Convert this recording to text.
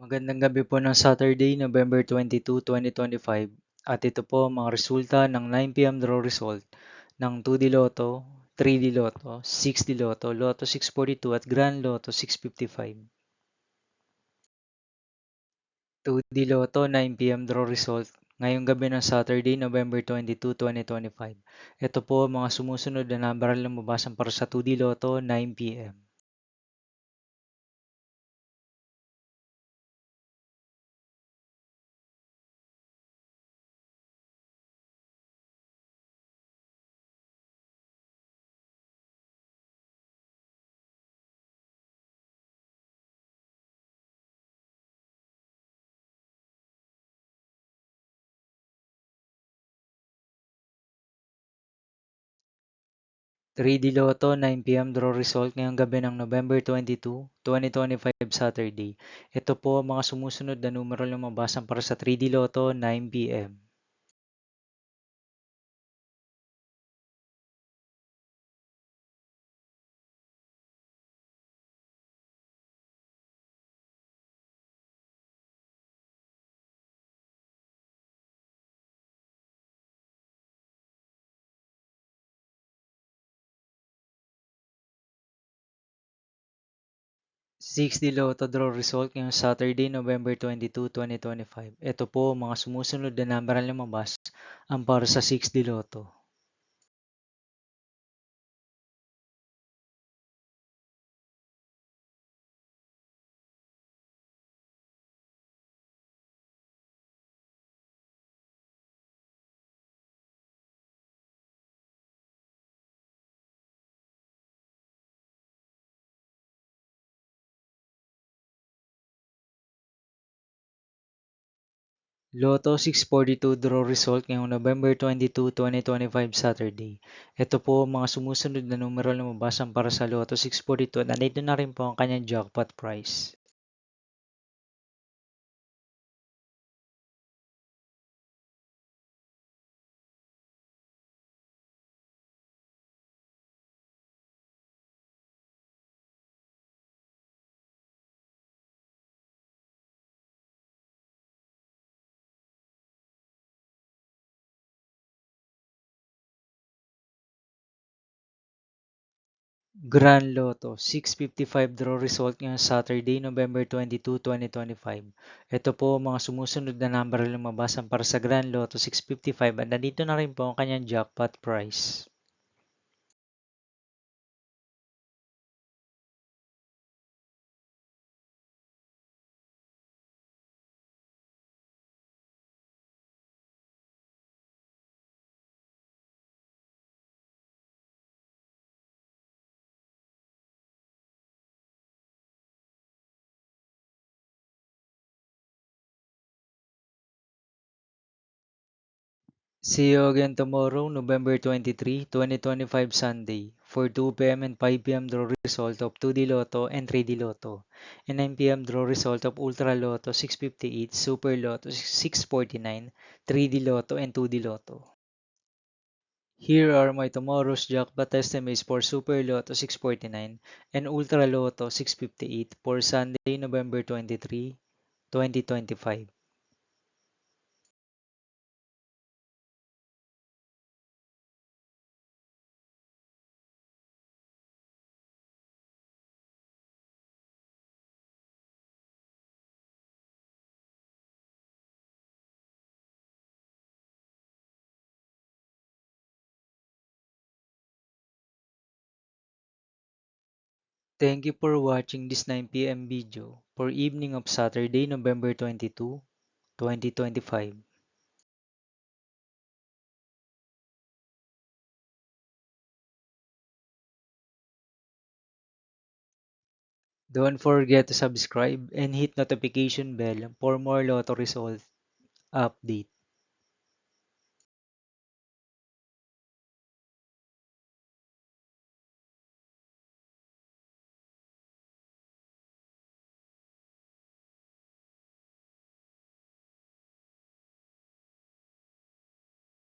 Magandang gabi po ng Saturday, November 22, 2025. At ito po ang mga resulta ng 9 p.m. draw result ng 2D Lotto, 3D Lotto, 6D Lotto, Lotto 642 at Grand Lotto 655. 2D Lotto 9 p.m. draw result ngayong gabi ng Saturday, November 22, 2025. Ito po ang mga sumusunod na number na lumabasan para sa 2D Lotto 9 p.m. 3D Lotto 9 p.m. draw result ngayong gabi ng November 22, 2025 Saturday. Ito po ang mga sumusunod na numero lumabasan para sa 3D Lotto 9 p.m. 6D Lotto draw result ngayong Saturday, November 22, 2025. Ito po ang mga sumusunod na numero lumabas ang para sa 6D Lotto. Lotto 642 draw result ngayong November 22, 2025 Saturday. Ito po ang mga sumusunod na numero lumabas ang para sa Lotto 642 at nandito na rin po ang kanyang jackpot price. Grand Lotto 655 draw result ngayong Saturday, November 22, 2025. Ito po ang mga sumusunod na number na lumabasan para sa Grand Lotto 655 at nandito na rin po ang kanyang jackpot price. See you again tomorrow, November 23, 2025 Sunday for 2 p.m. and 5 p.m. draw result of 2D Lotto and 3D Lotto and 9 p.m. draw result of Ultra Lotto 658, Super Lotto 649, 3D Lotto and 2D Lotto. Here are my tomorrow's jackpot estimates for Super Lotto 649 and Ultra Lotto 658 for Sunday, November 23, 2025. Thank you for watching this 9 p.m. video for evening of Saturday, November 22, 2025. Don't forget to subscribe and hit notification bell for more lotto result update.